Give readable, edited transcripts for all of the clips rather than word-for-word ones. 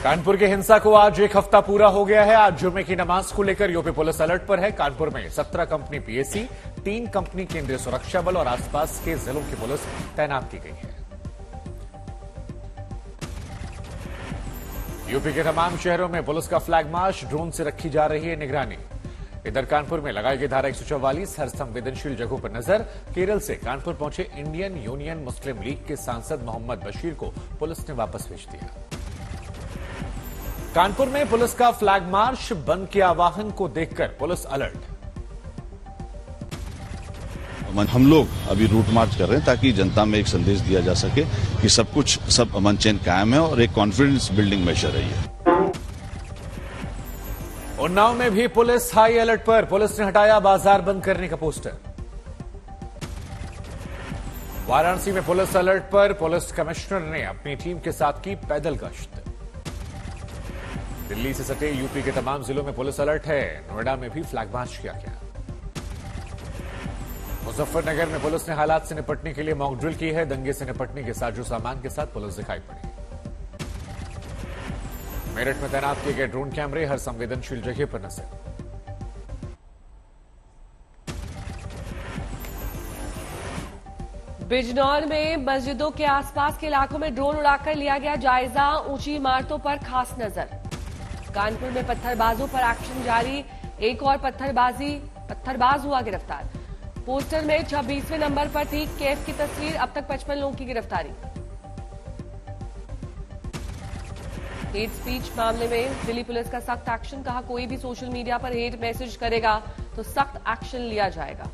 कानपुर की हिंसा को आज एक हफ्ता पूरा हो गया है। आज जुम्मे की नमाज को लेकर यूपी पुलिस अलर्ट पर है। कानपुर में 17 कंपनी पीएसी, 3 कंपनी केंद्रीय सुरक्षा बल और आसपास के जिलों की पुलिस तैनात की गई है। यूपी के तमाम शहरों में पुलिस का फ्लैग मार्च, ड्रोन से रखी जा रही है निगरानी। इधर कानपुर में लगाई गई धारा 144 हर संवेदनशील जगहों पर नजर। केरल से कानपुर पहुंचे इंडियन यूनियन मुस्लिम लीग के सांसद मोहम्मद बशीर को पुलिस ने वापस भेज दिया। कानपुर में पुलिस का फ्लैग मार्च, बंद के आह्वान को देखकर पुलिस अलर्ट। हम लोग अभी रूट मार्च कर रहे हैं ताकि जनता में एक संदेश दिया जा सके कि सब अमन चैन कायम है और एक कॉन्फिडेंस बिल्डिंग मेजर है ये। उन्नाव में भी पुलिस हाई अलर्ट पर। पुलिस ने हटाया बाजार बंद करने का पोस्टर। वाराणसी में पुलिस अलर्ट पर। पुलिस कमिश्नर ने अपनी टीम के साथ की पैदल गश्त। दिल्ली से सटे यूपी के तमाम जिलों में पुलिस अलर्ट है। नोएडा में भी फ्लैग मार्च किया गया। मुजफ्फरनगर में पुलिस ने हालात से निपटने के लिए मॉक ड्रिल की है। दंगे से निपटने के साजो सामान के साथ पुलिस दिखाई पड़ी। मेरठ में तैनात किए गए ड्रोन कैमरे, हर संवेदनशील जगह पर नजर। बिजनौर में मस्जिदों के आसपास के इलाकों में ड्रोन उड़ाकर लिया गया जायजा। ऊंची इमारतों पर खास नजर। कानपुर में पत्थरबाजों पर एक्शन जारी। एक और पत्थरबाज हुआ गिरफ्तार। पोस्टर में 26वें नंबर पर थी कैफ की तस्वीर। अब तक 55 लोगों की गिरफ्तारी। हेट स्पीच मामले में दिल्ली पुलिस का सख्त एक्शन। कहा, कोई भी सोशल मीडिया पर हेट मैसेज करेगा तो सख्त एक्शन लिया जाएगा।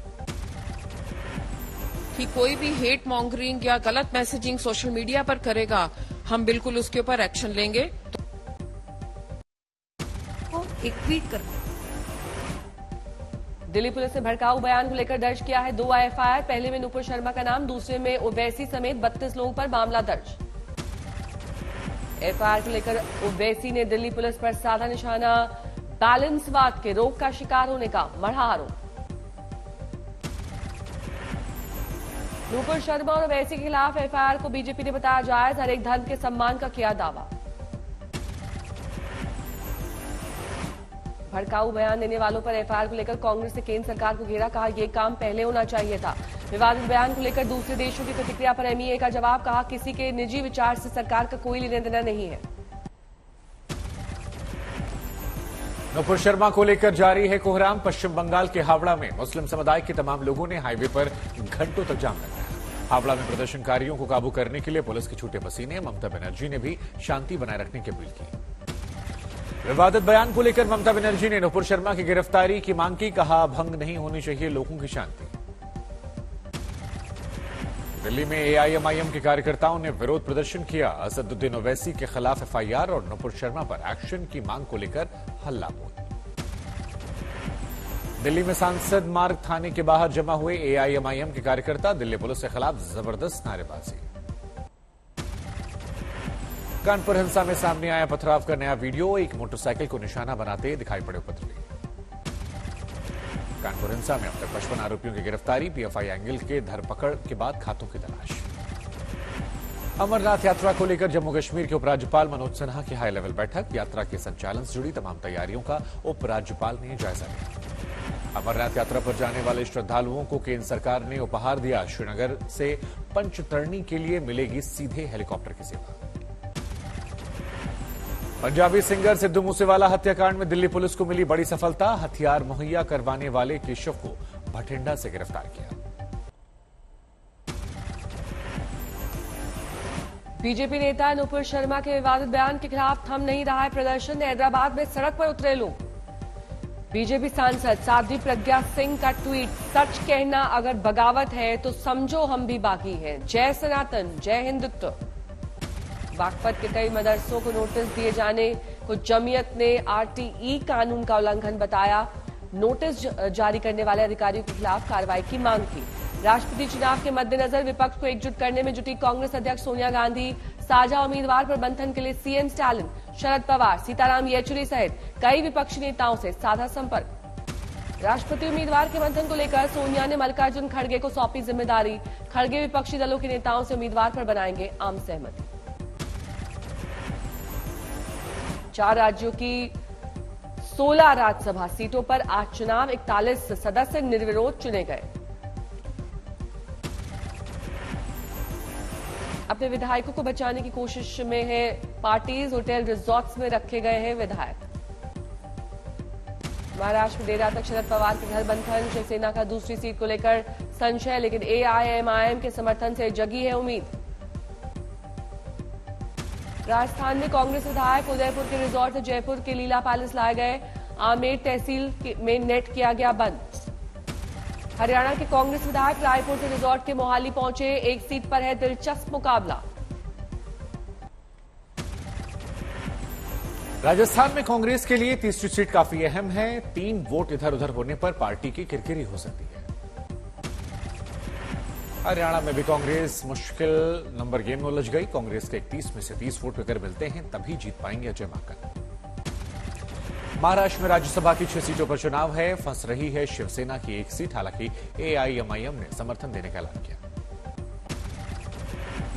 कि कोई भी हेट मॉन्गरिंग या गलत मैसेजिंग सोशल मीडिया पर करेगा, हम बिल्कुल उसके ऊपर एक्शन लेंगे। एक ट्वीट कर। दिल्ली पुलिस ने भड़काऊ बयान को लेकर दर्ज किया है 2 एफआईआर। पहले में नुपुर शर्मा का नाम, दूसरे में ओवैसी समेत 32 लोगों पर मामला दर्ज। एफआईआर को लेकर ओवैसी ने दिल्ली पुलिस पर साधा निशाना। बैलेंसवाद के रोग का शिकार होने का मढ़ा आरोप। नुपुर शर्मा और ओवैसी के खिलाफ एफआईआर को बीजेपी ने बताया जायज। हर एक धर्म के सम्मान का किया दावा। भड़काऊ बयान देने वालों पर एफआईआर को लेकर कांग्रेस ने केंद्र सरकार को घेरा। कहा, यह काम पहले होना चाहिए था। विवादित बयान को लेकर दूसरे देशों की प्रतिक्रिया पर एमईए का जवाब। कहा, किसी के निजी विचार से सरकार का कोई लेना देना नहीं है। नुपुर शर्मा को लेकर जारी है कोहराम। पश्चिम बंगाल के हावड़ा में मुस्लिम समुदाय के तमाम लोगों ने हाईवे पर घंटों तक जाम लगाया। हावड़ा में प्रदर्शनकारियों को काबू करने के लिए पुलिस के छूटे पसीने। ममता बनर्जी ने भी शांति बनाए रखने की अपील की। विवादित बयान को लेकर ममता बनर्जी ने नुपुर शर्मा की गिरफ्तारी की मांग की। कहा, भंग नहीं होनी चाहिए लोगों की शांति। दिल्ली में एआईएमआईएम के कार्यकर्ताओं ने विरोध प्रदर्शन किया। असदुद्दीन ओवैसी के खिलाफ एफआईआर और नुपुर शर्मा पर एक्शन की मांग को लेकर हल्ला बोल। दिल्ली में सांसद मार्ग थाने के बाहर जमा हुए एआईएमआईएम के कार्यकर्ता। दिल्ली पुलिस के खिलाफ जबरदस्त नारेबाजी। कानपुर हिंसा में सामने आया पथराव का नया वीडियो। एक मोटरसाइकिल को निशाना बनाते दिखाई पड़े उपद्रवी। कानपुर हिंसा में अब तक 55 आरोपियों की गिरफ्तारी। पीएफआई एंगल के धरपकड़ के बाद खातों की तलाश। अमरनाथ यात्रा को लेकर जम्मू कश्मीर के उपराज्यपाल मनोज सिन्हा की हाई लेवल बैठक। यात्रा के संचालन से जुड़ी तमाम तैयारियों का उपराज्यपाल ने जायजा लिया। अमरनाथ यात्रा पर जाने वाले श्रद्धालुओं को केंद्र सरकार ने उपहार दिया। श्रीनगर से पंचतरणी के लिए मिलेगी सीधे हेलीकॉप्टर की सेवा। पंजाबी सिंगर सिद्धू मूसेवाला हत्याकांड में दिल्ली पुलिस को मिली बड़ी सफलता। हथियार मुहैया करवाने वाले केशव को भटिंडा से गिरफ्तार किया। बीजेपी नेता नुपुर शर्मा के विवादित बयान के खिलाफ थम नहीं रहा है प्रदर्शन। हैदराबाद में सड़क पर उतरे लोग। बीजेपी सांसद साध्वी प्रज्ञा सिंह का ट्वीट, सच कहना अगर बगावत है तो समझो हम भी बागी हैं। जय सनातन, जय हिंदुत्व। बागपत के कई मदरसों को नोटिस दिए जाने को जमीयत ने आरटीई कानून का उल्लंघन बताया। नोटिस जारी करने वाले अधिकारियों के खिलाफ कार्रवाई की मांग की। राष्ट्रपति चुनाव के मद्देनजर विपक्ष को एकजुट करने में जुटी कांग्रेस अध्यक्ष सोनिया गांधी। साझा उम्मीदवार पर मंथन के लिए सीएम स्टालिन, शरद पवार, सीताराम येचुरी सहित कई विपक्षी नेताओं से साधा संपर्क। राष्ट्रपति उम्मीदवार के मंथन को लेकर सोनिया ने मल्लिकार्जुन खड़गे को सौंपी जिम्मेदारी। खड़गे विपक्षी दलों के नेताओं से उम्मीदवार पर बनाएंगे आम सहमति। 4 राज्यों की 16 राज्यसभा सीटों पर आज चुनाव, 41 सदस्य निर्विरोध चुने गए। अपने विधायकों को बचाने की कोशिश में है पार्टीज, होटल रिजॉर्ट्स में रखे गए हैं विधायक। महाराष्ट्र में देर रात तक शरद पवार के घर बंधन, शिवसेना का दूसरी सीट को लेकर संशय, लेकिन एआईएमआईएम के समर्थन से जगी है उम्मीद। राजस्थान में कांग्रेस विधायक उदयपुर के रिजॉर्ट जयपुर के लीला पैलेस लाए गए, आमेर तहसील में नेट किया गया बंद। हरियाणा के कांग्रेस विधायक रायपुर से रिजॉर्ट के मोहाली पहुंचे, एक सीट पर है दिलचस्प मुकाबला। राजस्थान में कांग्रेस के लिए तीसरी सीट काफी अहम है। 3 वोट इधर उधर होने पर पार्टी की किरकिरी हो सकती है। हरियाणा में भी कांग्रेस मुश्किल नंबर गेम में उलझ गई। कांग्रेस के 31 में से 30 वोट अगर मिलते हैं तभी जीत पाएंगे अजय माकन। महाराष्ट्र में राज्यसभा की 6 सीटों पर चुनाव है। फंस रही है शिवसेना की 1 सीट, हालांकि एआईएमआईएम ने समर्थन देने का ऐलान किया।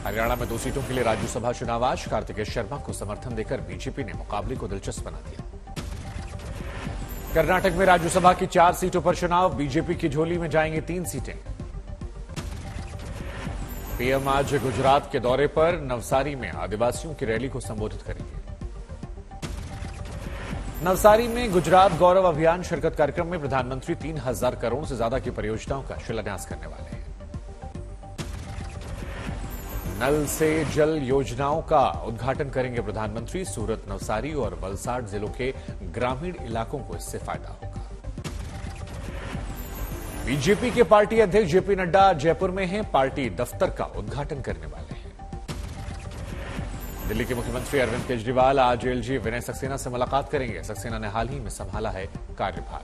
हरियाणा में 2 सीटों के लिए राज्यसभा चुनाव आज, कार्तिकेय शर्मा को समर्थन देकर बीजेपी ने मुकाबले को दिलचस्प बना दिया। कर्नाटक में राज्यसभा की 4 सीटों पर चुनाव, बीजेपी की झोली में जाएंगी 3 सीटें। पीएम आज गुजरात के दौरे पर नवसारी में आदिवासियों की रैली को संबोधित करेंगे। नवसारी में गुजरात गौरव अभियान शिरकत कार्यक्रम में प्रधानमंत्री 3000 करोड़ से ज्यादा की परियोजनाओं का शिलान्यास करने वाले हैं। नल से जल योजनाओं का उद्घाटन करेंगे प्रधानमंत्री। सूरत, नवसारी और वलसाड जिलों के ग्रामीण इलाकों को इससे फायदा होगा। बीजेपी के पार्टी अध्यक्ष जेपी नड्डा जयपुर में हैं, पार्टी दफ्तर का उद्घाटन करने वाले हैं। दिल्ली के मुख्यमंत्री अरविंद केजरीवाल आज एलजी विनय सक्सेना से मुलाकात करेंगे। सक्सेना ने हाल ही में संभाला है कार्यभार।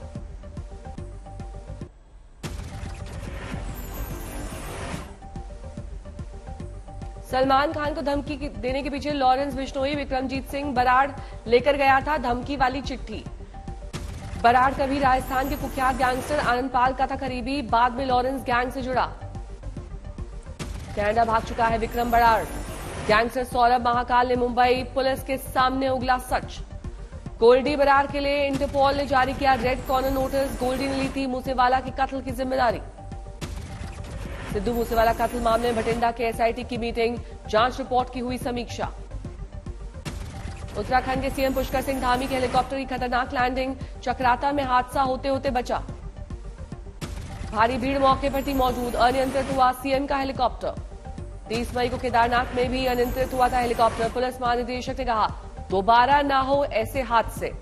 सलमान खान को धमकी देने के पीछे लॉरेंस बिश्नोई, विक्रमजीत सिंह बराड़ लेकर गया था धमकी वाली चिट्ठी। बराड़ कभी राजस्थान के कुख्यात गैंगस्टर आनंद पाल का था करीबी, बाद में लॉरेंस गैंग से जुड़ा। कनाडा भाग चुका है विक्रम बराड़। गैंगस्टर सौरभ महाकाल ने मुंबई पुलिस के सामने उगला सच। गोल्डी बराड़ के लिए इंटरपोल ने जारी किया रेड कॉर्नर नोटिस। गोल्डी ने ली थी मूसेवाला के कत्ल की जिम्मेदारी। सिद्धू मूसेवाला कत्ल मामले में भटिंडा के एसआईटी की मीटिंग, जांच रिपोर्ट की हुई समीक्षा। उत्तराखंड के सीएम पुष्कर सिंह धामी के हेलीकॉप्टर की खतरनाक लैंडिंग, चक्राता में हादसा होते होते बचा। भारी भीड़ मौके पर थी मौजूद, अनियंत्रित हुआ सीएम का हेलीकॉप्टर। 30 मई को केदारनाथ में भी अनियंत्रित हुआ था हेलीकॉप्टर। पुलिस महानिदेशक ने कहा दोबारा ना हो ऐसे हादसे।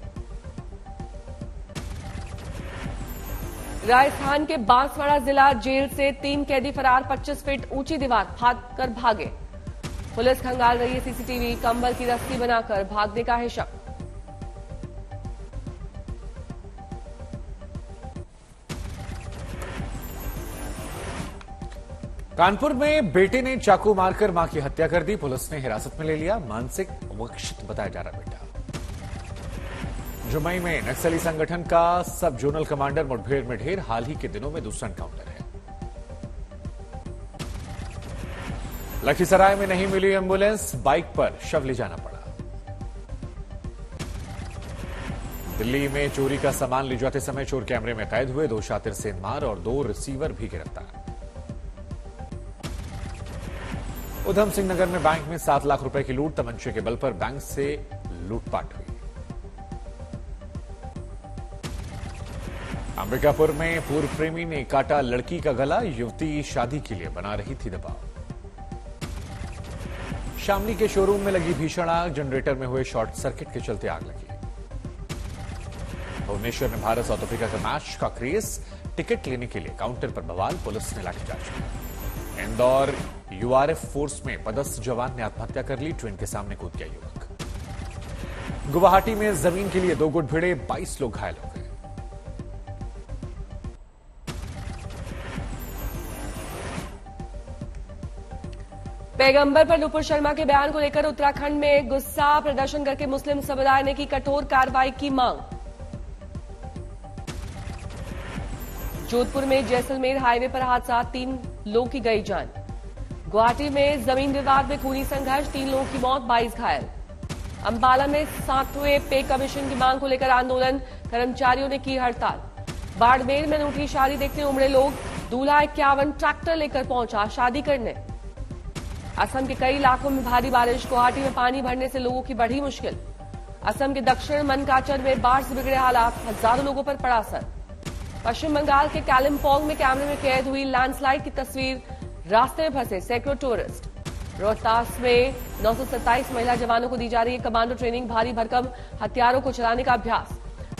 राजस्थान के बांसवाड़ा जिला जेल से 3 कैदी फरार, 25 फीट ऊंची दीवार फांद कर भागे। पुलिस खंगाल रही है सीसीटीवी, कंबल की रस्सी बनाकर भागने का है शक। कानपुर में बेटे ने चाकू मारकर मां की हत्या कर दी, पुलिस ने हिरासत में ले लिया। मानसिक विक्षिप्त बताया जा रहा बेटा। जुमई में नक्सली संगठन का सब जोनल कमांडर मुठभेड़ में ढेर, हाल ही के दिनों में दूसरा एनकाउंटर है। लखीसराय में नहीं मिली एम्बुलेंस, बाइक पर शव ले जाना पड़ा। दिल्ली में चोरी का सामान ले जाते समय चोर कैमरे में कैद हुए, 2 शातिर सेंधमार और 2 रिसीवर भी गिरफ्तार। उधम सिंह नगर में बैंक में 7 लाख रुपए की लूट, तमंचे के बल पर बैंक से लूटपाट हुई। अंबिकापुर में पूर्व प्रेमी ने काटा लड़की का गला, युवती शादी के लिए बना रही थी दबाव। शामली के शोरूम में लगी भीषण आग, जनरेटर में हुए शॉर्ट सर्किट के चलते आग लगी। भुवनेश्वर में भारत साउथ अफ्रीका का मैच का क्रेज, टिकट लेने के लिए काउंटर पर बवाल, पुलिस ने लाठीचार्ज किया। इंदौर यूआरएफ फोर्स में पदस्थ जवान ने आत्महत्या कर ली, ट्रेन के सामने कूद गया युवक। गुवाहाटी में जमीन के लिए 2 गुट भिड़े, 22 लोग घायल हो गए। पैगंबर पर नुपुर शर्मा के बयान को लेकर उत्तराखंड में गुस्सा, प्रदर्शन करके मुस्लिम समुदाय ने की कठोर कार्रवाई की मांग। जोधपुर में जैसलमेर हाईवे पर हादसा, 3 लोगों की गई जान। गुवाहाटी में जमीन विवाद में खूनी संघर्ष, 3 लोगों की मौत, 22 घायल। अंबाला में 7वें पे कमीशन की मांग को लेकर आंदोलन, कर्मचारियों ने की हड़ताल। बाड़मेर में अनूठी शादी देखने उमड़े लोग, दूल्हा 51 ट्रैक्टर लेकर पहुंचा शादी करने। असम के कई इलाकों में भारी बारिश, गुवाहाटी में पानी भरने से लोगों की बढ़ी मुश्किल। असम के दक्षिण मनकाचर में बाढ़ से बिगड़े हालात, हजारों लोगों पर पड़ा असर। पश्चिम बंगाल के कालिम्पोंग में कैमरे में कैद हुई लैंडस्लाइड की तस्वीर, रास्ते में फंसे सैकड़ों टूरिस्ट। रोहतास में 927 महिला जवानों को दी जा रही है कमांडो ट्रेनिंग, भारी भरकम हथियारों को चलाने का अभ्यास।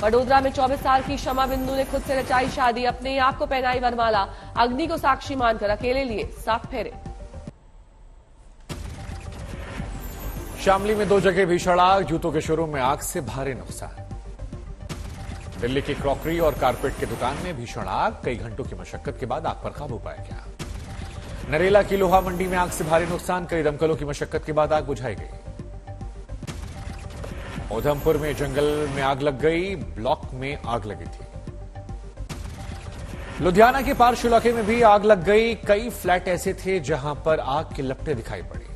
वडोदरा में 24 साल की शमा बिंदु ने खुद से रचाई शादी, अपने आप को पहनाई वरमाला, अग्नि को साक्षी मानकर अकेले लिए 7 फेरे। शामली में 2 जगह भीषण आग, जूतों के शोरूम में आग से भारी नुकसान। दिल्ली की क्रॉकरी और कारपेट की दुकान में भीषण आग, कई घंटों की मशक्कत के बाद आग पर काबू पाया गया। नरेला की लोहा मंडी में आग से भारी नुकसान, कई दमकलों की मशक्कत के बाद आग बुझाई गई। उधमपुर में जंगल में आग लग गई, ब्लॉक में आग लगी थी। लुधियाना के पार्श इलाके में भी आग लग गई, कई फ्लैट ऐसे थे जहां पर आग की लपटें दिखाई पड़ी।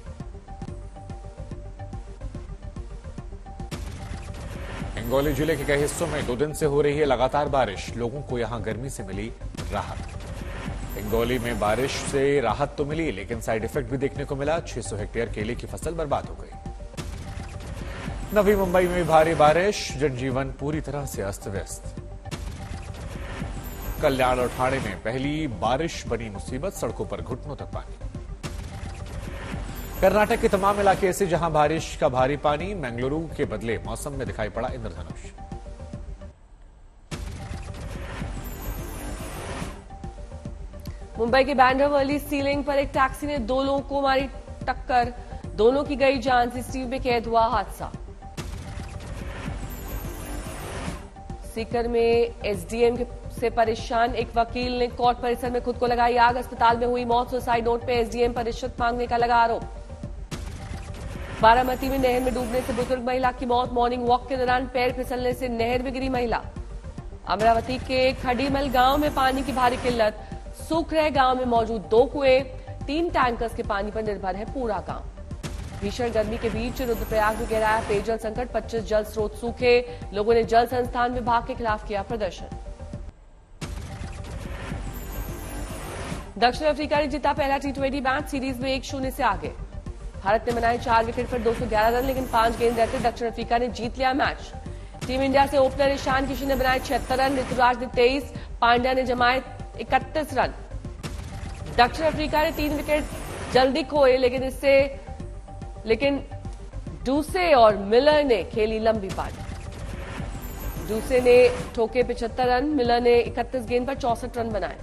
हिंगोली जिले के कई हिस्सों में 2 दिन से हो रही है लगातार बारिश, लोगों को यहां गर्मी से मिली राहत। हिंगोली में बारिश से राहत तो मिली, लेकिन साइड इफेक्ट भी देखने को मिला। 600 हेक्टेयर केले की फसल बर्बाद हो गई। नवी मुंबई में भी भारी बारिश, जनजीवन पूरी तरह से अस्त व्यस्त। कल्याण और ठाणे में पहली बारिश बनी मुसीबत, सड़कों पर घुटनों तक पानी। कर्नाटक के तमाम इलाके ऐसे जहां बारिश का भारी पानी, मंगलुरु के बदले मौसम में दिखाई पड़ा इंद्रधनुष। मुंबई के बैंड्रावली सीलिंग पर एक टैक्सी ने 2 लोगों को मारी टक्कर, दोनों की गई जान, सीसीटीवी में कैद हुआ हादसा। सीकर में एसडीएम से परेशान एक वकील ने कोर्ट परिसर में खुद को लगाई आग, अस्पताल में हुई मौत, सुसाइड नोट पे एसडीएम पर रिश्वत मांगने का लगा आरोप। बारामती में नहर में डूबने से बुजुर्ग महिला की मौत, मॉर्निंग वॉक के दौरान पैर फिसलने से नहर में गिरी महिला। अमरावती के खडीमल गांव में पानी की भारी किल्लत, सूख रहे गांव में मौजूद 2 कुएं, 3 टैंकर्स के पानी पर निर्भर है पूरा गांव। भीषण गर्मी के बीच रुद्रप्रयाग में गहराया पेयजल संकट, 25 जल स्रोत सूखे, लोगों ने जल संस्थान विभाग के खिलाफ किया प्रदर्शन। दक्षिण अफ्रीका ने जीता पहला T20 मैच, सीरीज में 1-0 से आगे। भारत ने बनाए 4 विकेट पर 211 रन, लेकिन 5 गेंद रहते दक्षिण अफ्रीका ने जीत लिया मैच। टीम इंडिया से ओपनर ईशान किशन ने बनाए 76 रन, ऋतुराज ने 23, पांड्या ने जमाए 31 रन। दक्षिण अफ्रीका ने 3 विकेट जल्दी खोए, लेकिन डूसे और मिलर ने खेली लंबी पारी। डूसे ने ठोके 75 रन, मिलर ने 31 गेंद पर 64 रन बनाए।